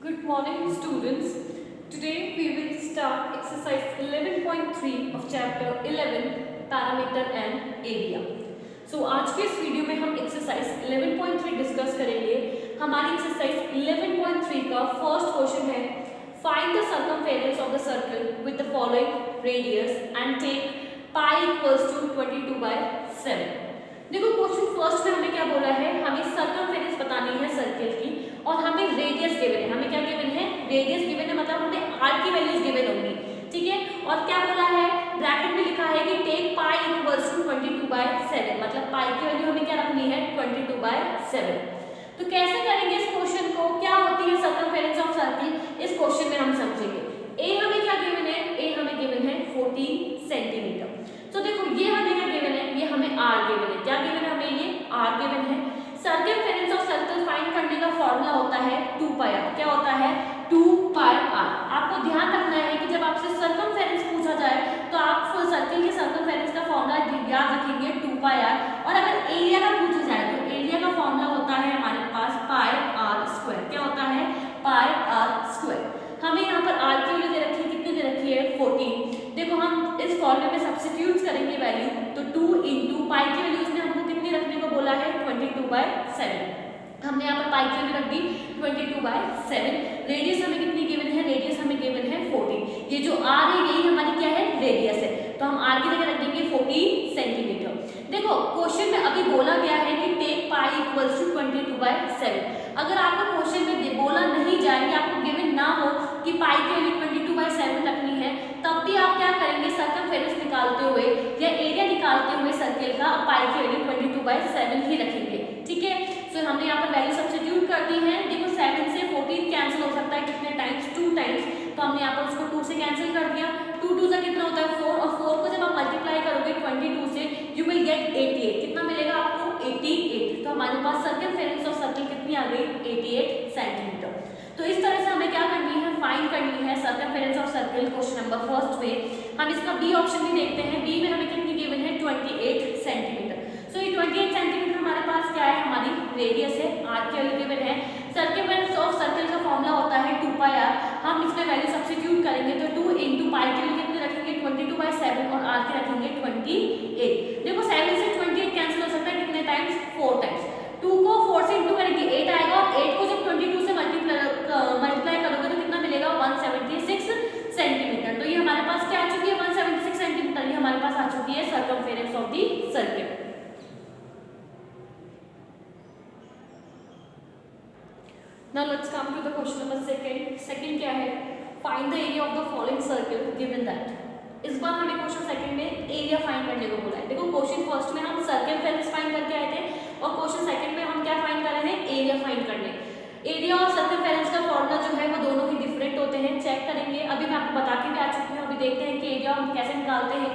Good morning, students. Today we will start exercise 11.3 of chapter 11 parameter and area. So आज के इस video में हम एक्सरसाइज 11.3 डिस्कस करेंगे. हमारी एक्सरसाइज 11.3 का फर्स्ट क्वेश्चन है find the circumference of the circle with the following radius and take pi equals to 22/7. देखो क्वेश्चन फर्स्ट में हमें क्या बोला है, हमें सर्कमफेरेंस बतानी है सर्कल की और हमें रेडियस गिवन है. हमें क्या गिवन है? रेडियस गिवन है, मतलब हमें आर की वैल्यूज गिवन होंगी. ठीक है, और क्या बोला है ब्रैकेट में लिखा है कि टेक पाई इक्वल्स टू 22/7, मतलब पाई की वैल्यू हमें क्या रखनी है 22/7. तो कैसे करेंगे इस क्वेश्चन को, क्या होती है सर्कमफेरेंस ऑफ सर्कल, इस क्वेश्चन में हम समझेंगे. ए हमें क्या गिवन है, ए हमें गिवन है 14 सेंटीमीटर. तो देखो ये हमें क्या गिवन है, ये हमें आर गिवन है. क्या गिवन है हमें, ये आर गिवन है. सर्कमफेरेंस ऑफ सर्कल फाइंड करने का फॉर्मूला होता है 2πr. क्या होता है 2πr. आपको ध्यान रखना है कि जब आपसे सर्कमफेरेंस पूछा जाए तो आप सर्कल के सर्कमफेरेंस का फॉर्मूला याद रखेंगे 2πr. और अगर एरिया का पूछा जाए तो एरिया का फॉर्मूला होता है हमारे पास πr². क्या होता है πr². हमें यहाँ पर आर की वैल्यू दे रखी है, कितनी दे रखी है 14. देखो हम इस फॉर्मूले में सब्स्टिट्यूट करेंगे वैल्यू, तो 2 इंटू पाई की वैल्यू इसने हमको कितनी रखने को बोला है 22/7. हमने यहाँ पर पाई की वैल्यू रख दी 22/7. रेडियस हमें कितनी गिवन है, रेडियस हमें गिवन है 14. ये जो आर है यही हमारी क्या है रेडियस है, तो हम आर की जगह रख देंगे 14 सेंटीमीटर. देखो क्वेश्चन में अभी बोला गया है कि टेक पाई इक्वल्स टू 22/7. अगर आपको क्वेश्चन में बोला नहीं जाए या आपको गिवन ना हो कि पाई की वैल्यू 22/7 रखनी है, तब भी आप क्या करेंगे सर्कमफेरेंस निकालते हुए या एरिया निकालते हुए सर्कल का पाई की वैल्यू 22/7 ही रखेंगे. ठीक है, सो हमने यहाँ पर वैल्यू सब्स्टिट्यूट कर दी है. देखो 7 से 14 कैंसिल हो सकता है कितने टाइम्स, 2 टाइम्स. तो हमने यहाँ पर उसको 2 से कैंसिल कर दिया. 2 से कितना होता है 4, और 4 को जब आप मल्टीप्लाई करोगे 22 से यू विल गेट 88. कितना मिलेगा आपको 88. तो हमारे पास सर्कमफेरेंस ऑफ सर्कल कितनी आ गई 88 सेंटीमीटर. तो इस तरह से हमें क्या करनी है, फाइंड करनी है circumference of circle. Question number first में हम इसका बी ऑप्शन भी देखते हैं. बी में हमें कितनी गिवन है 28 सेंटीमीटर. सो ये 28 सेंटीमीटर हमारे पास क्या है, हमारी रेडियस है. आर की वैल्यू गिवन है. सर्कमफेरेंस ऑफ सर्कल का फॉर्मूला होता है 2πr. हम इसमें वैल्यू सब्स्टिट्यूट करेंगे तो 2 इंटू पाई की वैल्यू कितनी रखेंगे 22/7 और आर की रखेंगे 28. देखो 7 से 28 कैंसिल हो सकता है कितने टाइम्स 4 टाइम्स. 2 को 4 से इंटू करेंगे 8 आएगा, और 8 को जब 22 से मल्टीप्लाई करोगे तो कितना मिलेगा 176 सेंटीमीटर. तो ये हमारे पास क्या आ चुकी है 176 सेंटीमीटर. ये हमारे पास आ चुकी है circumference of the circle. Now let's come to the question number second. Second क्या है, find the area of the following circle given that. इस बार हमें क्वेश्चन सेकंड में एरिया फाइंड करने को बोला है. देखो क्वेश्चन फर्स्ट में हम सर्कमफेरेंस फाइंड करके आए थे और क्वेश्चन सेकंड में हम क्या फाइंड कर रहे हैं, एरिया फाइंड करने. एरिया और सर्कमफेरेंस का फॉर्मूला जो है वो दोनों ही डिफरेंट होते हैं. चेक करेंगे, अभी मैं आपको बता के भी आ चुकी हूँ. अभी देखते हैं कि एरिया हम कैसे निकालते हैं.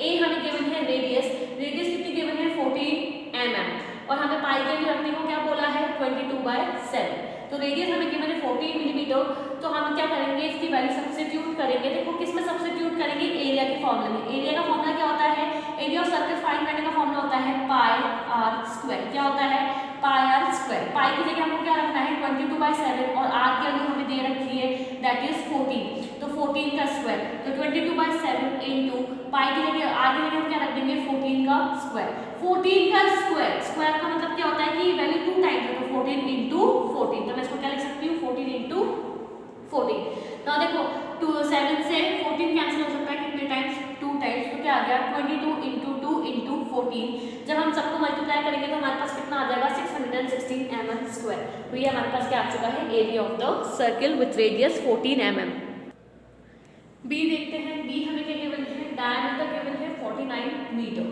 ए हमें गिवन है रेडियस. रेडियस कितनी गिवन है 14 mm, और हमें पाई के लिए रखने को क्या बोला है 22/7. तो रेडियस हमें गिवन है 14 मिलीमीटर. तो हम क्या करेंगे, इसकी वैल्यू सब्स्टिट्यूट करेंगे. देखो किस में सब्स्टिट्यूट करेंगे, एरिया के फॉर्मूले में. एरिया का फॉर्मूला क्या होता है, एरिया ऑफ सर्कल फाइंड करने का फॉर्मूला होता है πr². क्या होता है πr². पाई की जगह हमको क्या रखना है 22/7 और आर की वैल्यू हमें दे रखी है दैट इज 14. तो 14 का स्क्वायर, तो 22/7 इंटू पाई की जगह आर की जगह हम क्या रख देंगे 14 का स्क्वायर. 14 का स्क्वायर, स्क्वायर का मतलब क्या होता है कि वैल्यू 2 टाइम्स है, तो 14 इंटू 14. तो मैं इसको क्या लिख सकती हूँ 14 इंटू 14. तो देखो 7 से 14 कैंसिल हो सकता है कितने टाइम्स 2 टाइम्स. तो क्या आ गया 22 इंटू 2 इंटू 14. जब हम सबको मल्टीप्लाई करेंगे तो हमारे पास कितना आ जाएगा 616 mm². तो ये हमारे पास क्या आ चुका है area of the circle with radius 14 mm. B देखते हैं. बी हमें क्या गिवन है, डायमीटर गिवन है 49 मीटर.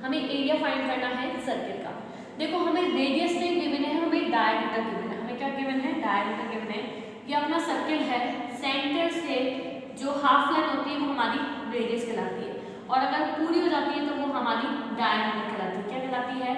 हमें एरिया फाइंड करना है सर्कल का. देखो हमें रेडियस नहीं गिवन है, हमें डायमीटर गिवन है. हमें क्या गिवन है, डायमीटर गिवन है. ये अपना सर्कल है, सेंटर से जो हाफ लेंथ होती है वो हमारी रेडियस कहलाती है, और अगर पूरी हो जाती है तो वो हमारी डायमीटर कहलाती है. क्या कहलाती है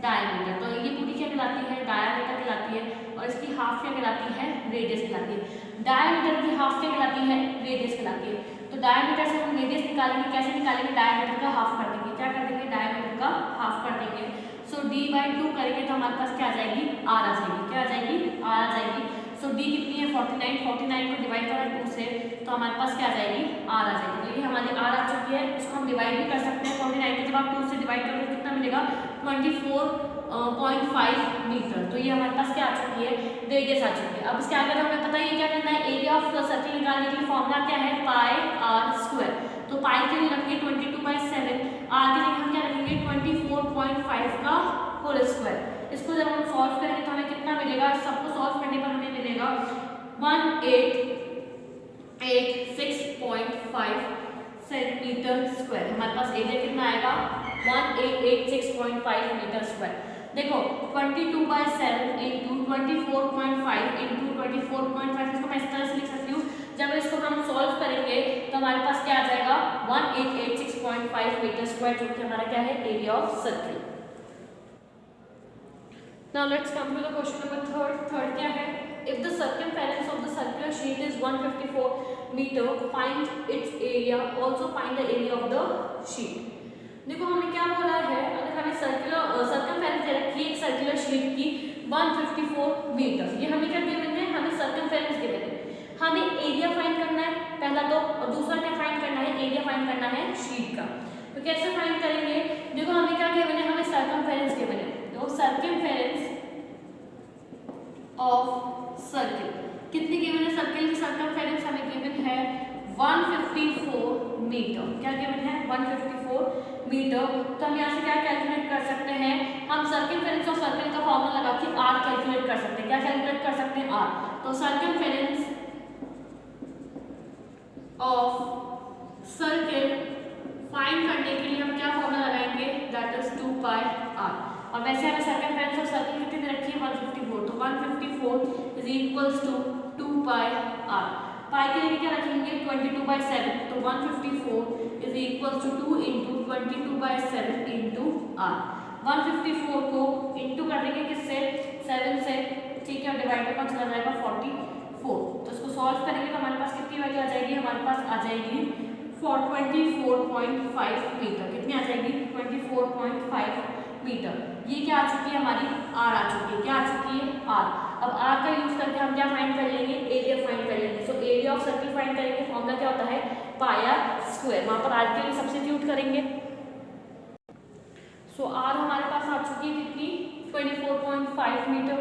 डायमीटर. तो ये पूरी क्या कहलाती है डायमीटर कहलाती है, और इसकी हाफ क्या कहलाती है रेडियस कहलाती है. डायमीटर की हाफ क्या कहलाती है रेडियस कहलाती है. तो डायमीटर से हम रेडियस निकालेंगे. कैसे निकालेंगे, डायमीटर का हाफ कर देंगे. क्या कर देंगे डायमीटर का हाफ कर देंगे. सो d/2 करेंगे तो हमारे पास क्या आ जाएगी आर आ जाएगी. क्या आ जाएगी आर आ जाएगी. सो डी कितनी है 49, 49 को डिवाइड करा 2 से तो हमारे पास क्या आ जाएगी आर आ जाएगी। तो ये हमारी आर आ चुकी है, इसको हम डिवाइड भी कर सकते हैं। 49 को जब आप 2 से डिवाइड करोगे कितना मिलेगा 24.5 मीटर। तो ये हमारे पास क्या आ चुकी है रेडियस आ चुकी है। अब इसके आगे हमें पता है क्या करना है, एरिया ऑफ सर्कल निकालने के लिए फॉर्मूला क्या है पाई आर स्क्वायर। तो पाई के लिए रखेंगे 22/7, आर के लिए हम क्या रखेंगे 24.5 का होल स्क्वायर। इसको जब हम सॉल्व करेंगे तो हमें कितना मिलेगा, सबको सॉल्व करने पर हमें मिलेगा 1886.5 सेंटीमीटर स्क्वायर। हमारे पास एरिया कितना आएगा 1886.5 मीटर स्क्वायर। देखो 22/7 इंटू 24.5 इंटू 24.5, इसको मैं इस तरह से लिख सकती हूँ। जब इसको हम सॉल्व करेंगे तो हमारे पास क्या आ जाएगा 1886.5 मीटर स्क्वायर, जो कि हमारा क्या है area of circle. Now let's come to the question number third. Third क्या है, if the circumference of the circular sheet is 154 meter, find its area. Also find the area of the sheet. देखो हमें क्या बोला है, अगर हमें circumference दे रखी है एक सर्कुलर शीट की 154 मीटर, ये हमें क्या गिवन है, हमें circumference गिवन है। हमें एरिया फाइंड करना है पहला तो, और दूसरा क्या फाइंड करना है, एरिया फाइंड करना है शीट का। तो कैसे फाइंड करेंगे, देखो हमें क्या गिवन है, हमें circumference गिवन है। तो सर्कमफेरेंस ऑफ सर्कल कितनी गिवन है, सर्कल की सर्कमफेरेंस हमें गिवन है 154 मीटर। क्या गिवन है 154 मीटर। तो हम यहाँ से क्या कैलकुलेट कर सकते हैं, हम सर्कमफेरेंस ऑफ सर्कल का फॉर्मूला लगा के आर कैलकुलेट कर सकते हैं। क्या कैलकुलेट कर सकते हैं आर। तो सर्कमफेरेंस ऑफ सर्कल फाइंड करने के लिए हम क्या फॉर्मूला लगाएंगे, दैट इज 2 पाई आर। और वैसे हमें सर्कमफेरेंस ऑफ सर्कल कितनी दे रखी है 154, तो 154 is equals to 2 pi R. Pi के लिए क्या रखेंगे 22/7, तो 154 is equals to 2 into 22/7 into R. 154 को इंटू कर देंगे किससे 7 से, ठीक है, डिवाइड में चला जाएगा 44। तो इसको सॉल्व करेंगे तो हमारे पास कितनी वैल्यू आ जाएगी, हमारे पास आ जाएगी 24.5 मीटर। कितनी आ जाएगी 24.5 मीटर। ये क्या आ चुकी है हमारी आर आ चुकी है। क्या आ चुकी है आर। अब आर का यूज करके हम क्या फाइंड कर लेंगे, एरिया फाइंड कर लेंगे। So area of circle find करेंगे, फॉर्मूला क्या होता है पाई आर स्क्वायर। वहां पर आर के लिए सब्स्टिट्यूट करेंगे। सो आर हमारे पास आ चुकी है कितनी 24.5 मीटर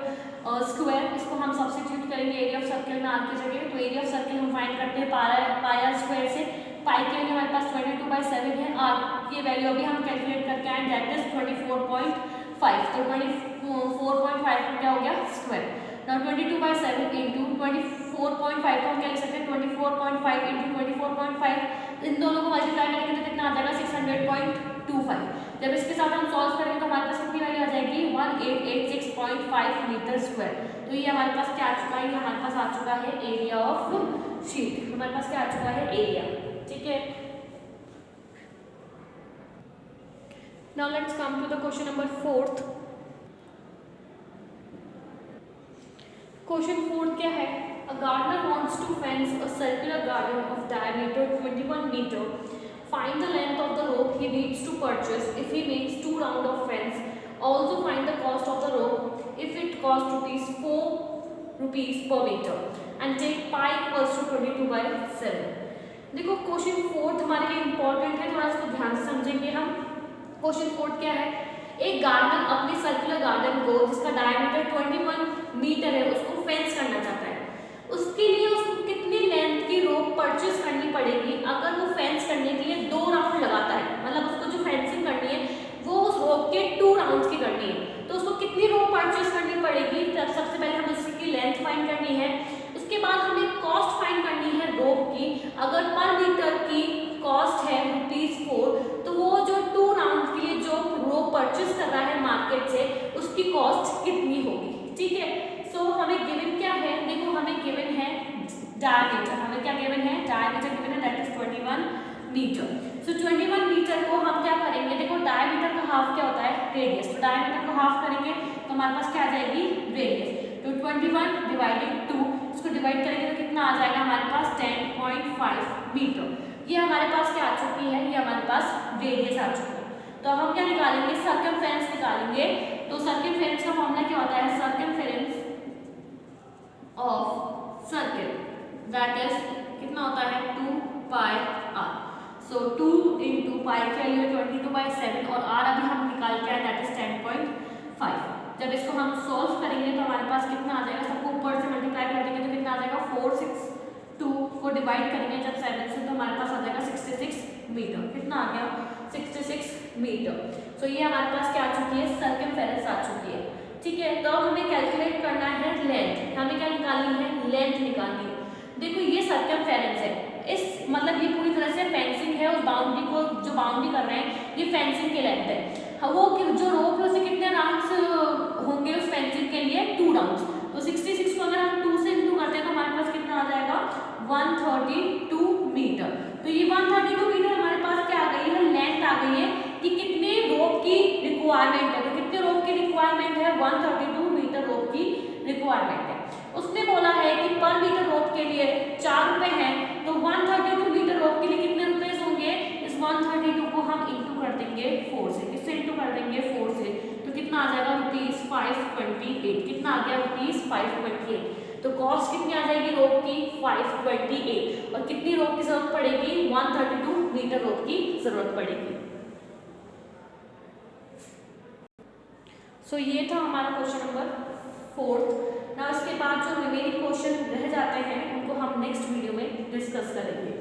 स्क्वायर। इसको हम सब्स्टिट्यूट करेंगे एरिया ऑफ सर्कल में आर की जगह। तो एरिया ऑफ सर्कल हम फाइंड करते हैं पाई आर स्क्वायर से। पाई के लिए हमारे पास 22/7 है, आर की वैल्यू अभी हम कैलकुलेट करके आए, दैट इज 24.5। तो 24.5 क्या हो गया स्क्वायर। नाउ 22/7 इंटू 24.5 को हम क्या लिख सकते हैं 24.5 इंटू 24.5, इन दोनों को मल्टीप्लाई करेंगे तो कितना आ जाएगा 600.25। जब इसके साथ हम सॉल्व करेंगे तो हमारे पास कितनी वैल्यू आ जाएगी 1886.5 मीटर स्क्वायर। तो ये हमारे पास क्या आ चुका है, ये हमारे पास आ चुका है एरिया ऑफ शीट। हमारे पास क्या आ चुका है एरिया, ठीक है। Now let's come to the question number 4th. Question 4 क्या है, a gardener wants to fence a circular garden of diameter 21 meter. Find the length of the rope he needs to purchase if he makes 2 rounds of fence. Also find the cost of the rope if it costs 4 rupees per meter and take pi equals to 22/7. देखो question 4 हमारे लिए important है, थोड़ा इसको ध्यान से समझेंगे हम। क्वेश्चन 4 क्या है, एक गार्डनर अपने सर्कुलर गार्डन को जिसका डायमीटर 21 मीटर है उसको फेंस करना चाहता है। उसके लिए उसको कितनी लेंथ की रोप परचेज करनी पड़ेगी। अगर वो फेंस करने के लिए 2 राउंड लगाता है, मतलब उसको जो फेंसिंग करनी है वो उस रोप के 2 राउंड्स की करनी है, तो उसको कितनी रोप परचेज करनी पड़ेगी। तब सबसे पहले हमें उसकी लेंथ फाइंड करनी है, उसके बाद हमें कॉस्ट फाइंड करनी है रोप की। अगर पर मीटर की कॉस्ट है ₹4, तो वो जो 2 राउंड के लिए जो रोप परचेज कर रहा है मार्केट से उसकी कॉस्ट कितनी होगी, ठीक है। सो हमें गिवन क्या है, देखो हमें गिवन है डायमीटर। हमें क्या गिवन है, डायमीटर गिवन है, that is 21 metre. So 21 metre को हम क्या करेंगे, देखो डायमीटर का हाफ क्या होता है रेडियस। तो डायमीटर को हाफ करेंगे तो हमारे पास क्या आ जाएगी रेडियस। तो 21 डिवाइडेड 2, इसको डिवाइड करेंगे तो कितना आ जाएगा हमारे पास 10.5 मीटर। ये हमारे पास क्या आ चुकी है, ये हमारे पास रेडियस आ चुकी है। तो हम क्या निकालेंगे, सर्कमफेरेंस निकालेंगे। तो सर्कमफेरेंस का फॉर्मूला क्या होता है, circumference of circle, that is कितना होता है 2 पाई r। सो 2 इंटू पाई की वैल्यू 22/7 और r अभी हम निकाल के आए दैट इज 10.5। जब इसको हम सॉल्व करेंगे तो हमारे पास कितना आ जाएगा, सबको ऊपर से मल्टीप्लाई कर देंगे तो कितना आ जाएगा 4, 6, 2 को डिवाइड करेंगे जब 7 से तो हमारे पास आ जाएगा 66 मीटर। कितना आ गया 66 मीटर। सो ये हमारे पास क्या आ चुकी है, सर्कमफेरेंस आ चुकी है। ठीक है, तो अब हमें कैलकुलेट करना है लेंथ। हमें क्या निकालनी है, लेंथ निकालनी है। देखो ये सर्कमफेरेंस है, इस मतलब ये पूरी तरह से फेंसिंग है, उस बाउंड्री को जो बाउंड्री कर रहे हैं ये फेंसिंग की लेंथ है। वो जो रोप है उसे कितने राउंड्स होंगे उस फेंसिंग के लिए, 2 राउंड्स। तो 66 को अगर हम 2 से इंटू करते हैं तो हमारे पास कितना आ जाएगा 132 मीटर। तो ये 132 मीटर हमारे पास क्या आ गई है, लेंथ आ गई है कि कितने रोप की रिक्वायरमेंट है। तो कितने रोप की रिक्वायरमेंट है, 132 मीटर रोप की रिक्वायरमेंट है। उसने बोला है कि पर मीटर रोप के लिए 4 रुपए है, तो 132 मीटर रोप के लिए कितने रुपए होंगे, इस 132 को हम इंटू कर देंगे 4 से। किससे इंटू कर देंगे 4 से, तो कितना आ जाएगा ₹528। कितना आ गया ₹528। तो कॉस्ट कितनी आ जाएगी रोप की 528, और कितनी रोप की जरूरत पड़ेगी, 132 मीटर रोप की जरूरत पड़ेगी। सो ये था हमारा क्वेश्चन नंबर 4। ना इसके बाद जो रिमेनिंग क्वेश्चन रह जाते हैं उनको हम नेक्स्ट वीडियो में डिस्कस करेंगे।